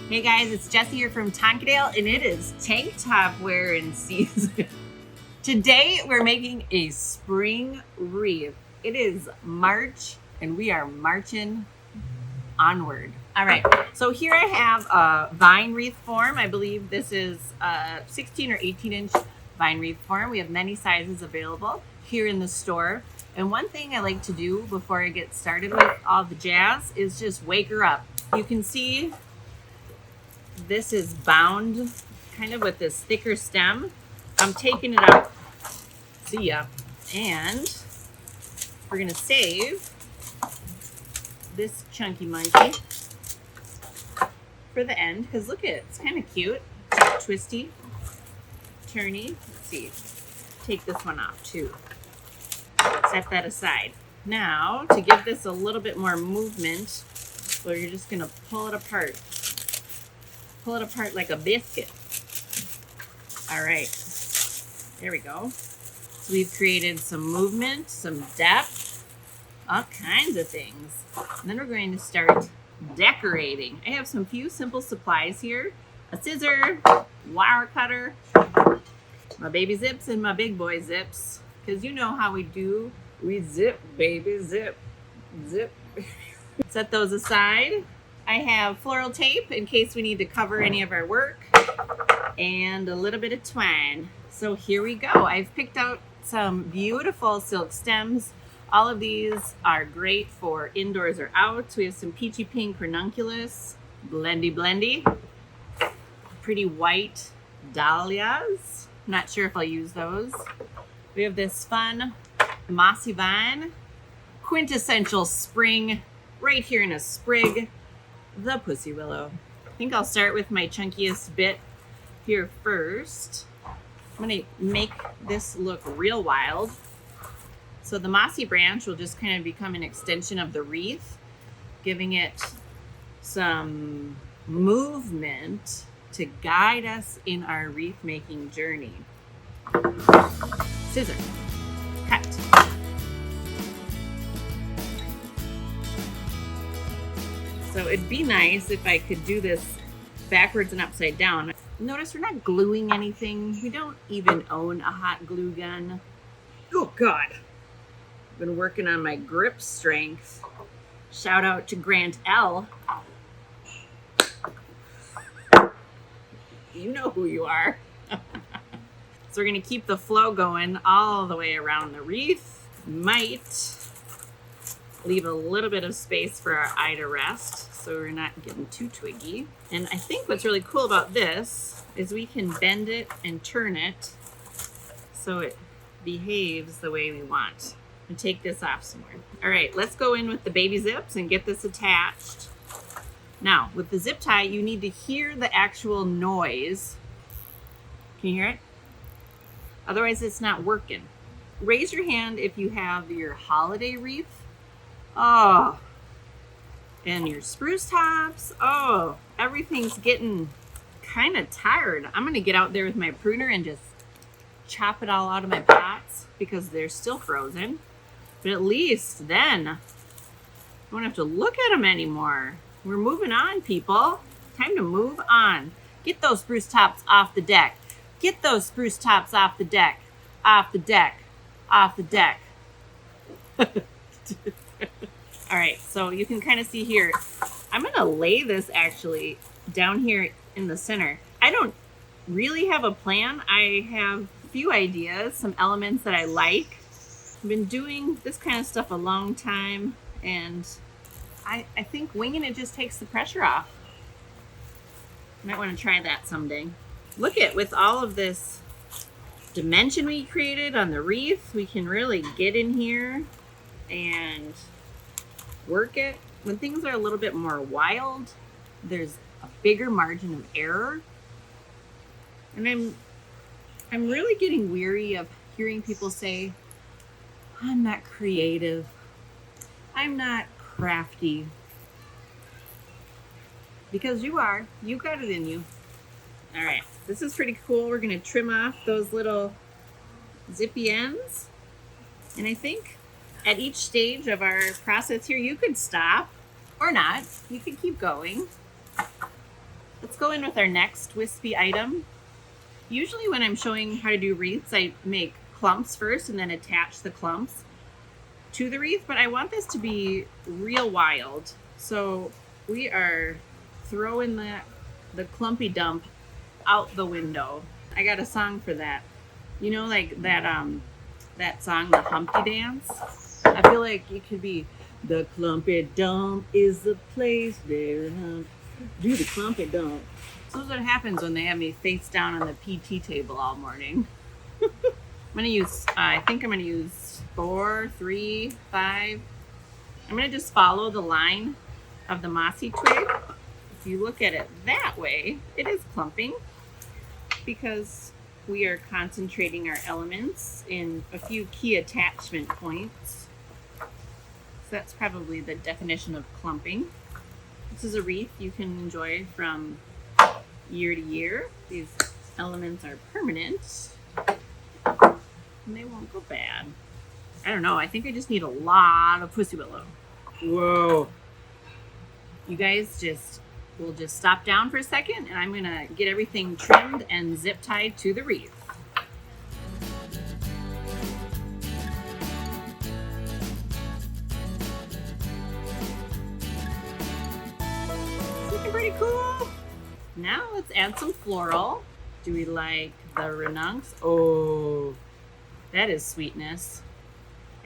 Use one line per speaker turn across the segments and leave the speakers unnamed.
Hey guys, it's Jessie here from Tonkadale, and it is tank top wearing season. Today we're making a spring wreath. It is March, and we are marching onward. All right, so here I have a vine wreath form. I believe this is a 16 or 18 inch vine wreath form. We have many sizes available here in the store. And one thing I like to do before I get started with all the jazz is just wake her up. You can see this is bound kind of with this thicker stem. I'm taking it out. See ya. And we're gonna save this chunky monkey for the end, because look at it, it's kind of cute. Twisty, turny. Let's see. Take this one off too. Set that aside. Now, to give this a little bit more movement, so you're just gonna pull it apart. Pull it apart like a biscuit. All right, there we go. So we've created some movement, some depth, all kinds of things. And then we're going to start decorating. I have some few simple supplies here. A scissor, wire cutter, my baby zips and my big boy zips. Because you know how we do. We zip, baby, zip, zip. Set those aside. I have floral tape in case we need to cover any of our work, and a little bit of twine. So here we go. I've picked out some beautiful silk stems. All of these are great for indoors or out. We have some peachy pink ranunculus, blendy blendy, pretty white dahlias. I'm not sure if I'll use those. We have this fun mossy vine, quintessential spring, right here in a sprig. The pussy willow. I think I'll start with my chunkiest bit here first. I'm gonna make this look real wild. So the mossy branch will just kind of become an extension of the wreath, giving it some movement to guide us in our wreath making journey. Scissor, cut. So it'd be nice if I could do this backwards and upside down. Notice we're not gluing anything. We don't even own a hot glue gun. Oh God. I've been working on my grip strength. Shout out to Grant L. You know who you are. So we're gonna keep the flow going all the way around the wreath. Might leave a little bit of space for our eye to rest so we're not getting too twiggy. And I think what's really cool about this is we can bend it and turn it so it behaves the way we want. And take this off somewhere. All right, let's go in with the baby zips and get this attached. Now, with the zip tie, you need to hear the actual noise. Can you hear it? Otherwise, it's not working. Raise your hand if you have your holiday wreath. Oh, and your spruce tops. Oh, everything's getting kind of tired. I'm gonna get out there with my pruner and just chop it all out of my pots because they're still frozen. But at least then I won't have to look at them anymore. We're moving on, people. Time to move on. Get those spruce tops off the deck. Get those spruce tops off the deck. Off the deck. Off the deck. All right, so you can kind of see here, I'm gonna lay this actually down here in the center. I don't really have a plan. I have a few ideas, some elements that I like. I've been doing this kind of stuff a long time, and I think winging it just takes the pressure off. Might want to try that someday. Look at, with all of this dimension we created on the wreath, we can really get in here and work it. When things are a little bit more wild, there's a bigger margin of error. And I'm really getting weary of hearing people say, I'm not creative. I'm not crafty. Because you are. You got it in you. All right, this is pretty cool. We're gonna trim off those little zippy ends. And I think at each stage of our process here, you could stop or not. You could keep going. Let's go in with our next wispy item. Usually when I'm showing how to do wreaths, I make clumps first and then attach the clumps to the wreath, but I want this to be real wild. So we are throwing the clumpy dump out the window. I got a song for that. You know, like that song, the Humpty Dance? I feel like it could be the clumpy dump is the place there. Do the clumpy dump. So that's what happens when they have me face down on the PT table all morning. I'm gonna use, I think I'm gonna use 4, 3, 5. I'm gonna just follow the line of the mossy twig. If you look at it that way, it is clumping because we are concentrating our elements in a few key attachment points. So that's probably the definition of clumping. This is a wreath you can enjoy from year to year. These elements are permanent and they won't go bad. I don't know, I think I just need a lot of pussy willow. Whoa. You guys we'll just stop down for a second and I'm gonna get everything trimmed and zip tied to the wreath. It's looking pretty cool. Now let's add some floral. Do we like the ranuncs? Oh, that is sweetness.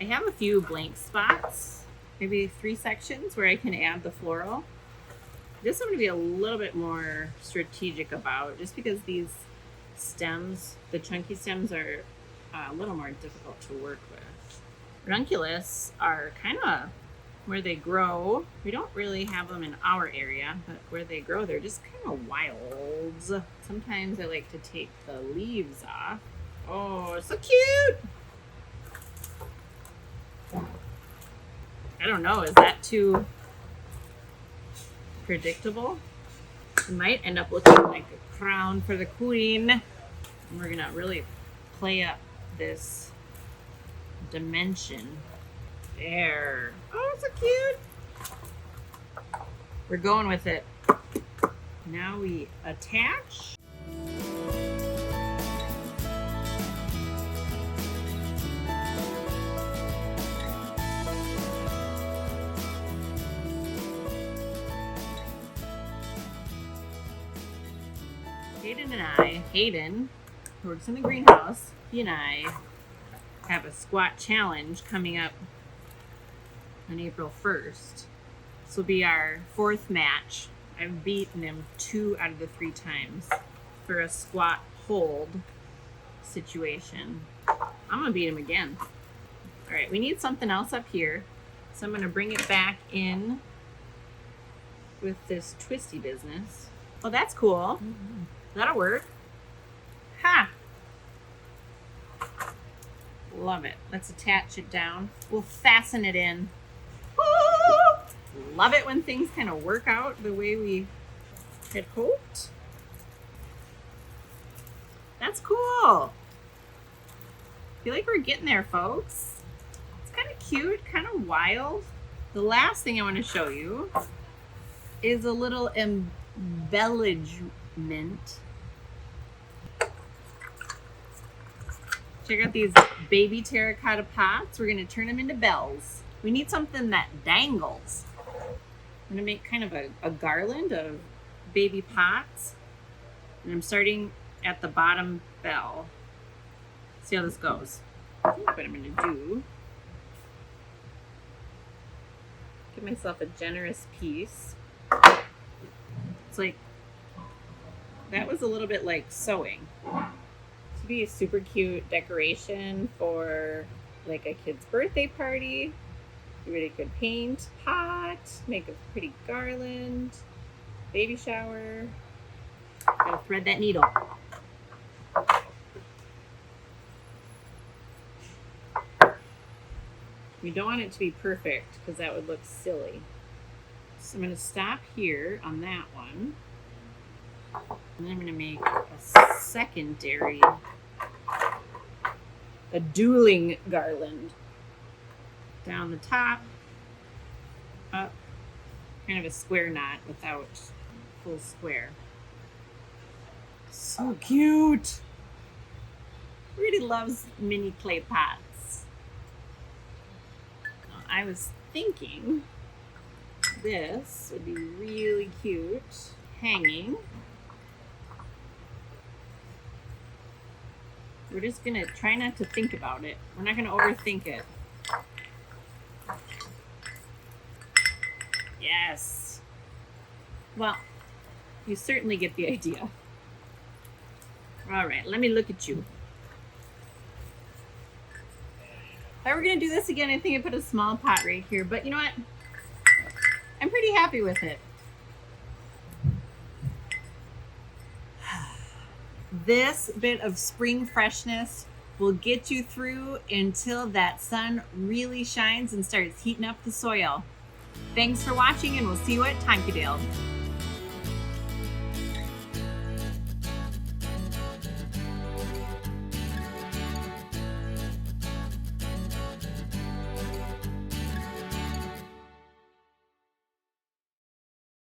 I have a few blank spots, maybe 3 sections where I can add the floral. This I'm going to be a little bit more strategic about, just because these stems, the chunky stems, are a little more difficult to work with. Ranunculus are kind of where they grow. We don't really have them in our area, but where they grow, they're just kind of wild. Sometimes I like to take the leaves off. Oh, so cute! I don't know, is that too predictable? It might end up looking like a crown for the queen. And we're gonna really play up this dimension. There. Oh, so cute. We're going with it. Now we attach. Hayden, who works in the greenhouse, he and I have a squat challenge coming up on April 1st. This will be our 4th match. I've beaten him 2 out of the 3 times for a squat hold situation. I'm gonna beat him again. All right, we need something else up here. So I'm gonna bring it back in with this twisty business. Oh, that's cool. Mm-hmm. That'll work. Ha! Love it. Let's attach it down. We'll fasten it in. Woo! Love it when things kind of work out the way we had hoped. That's cool. I feel like we're getting there, folks. It's kind of cute, kind of wild. The last thing I want to show you is a little embellishment. Check out these baby terracotta pots. We're going to turn them into bells. We need something that dangles. I'm going to make kind of a garland of baby pots. And I'm starting at the bottom bell. See how this goes. I think what I'm going to do, give myself a generous piece. It's like, that was a little bit like sewing. To be a super cute decoration for like a kid's birthday party. You really could paint pot, make a pretty garland, baby shower. Gotta thread that needle. We don't want it to be perfect because that would look silly. So I'm going to stop here on that one. And then I'm going to make a secondary, a dueling garland. Down the top, up, kind of a square knot without full square. So cute. Really loves mini clay pots. I was thinking this would be really cute hanging. We're just gonna try not to think about it. We're not gonna overthink it. Yes. Well, you certainly get the idea. All right, let me look at you. If I were gonna do this again, I think I'd put a small pot right here, but you know what? I'm pretty happy with it. This bit of spring freshness will get you through until that sun really shines and starts heating up the soil. Thanks for watching, and we'll see you at Tonkadale.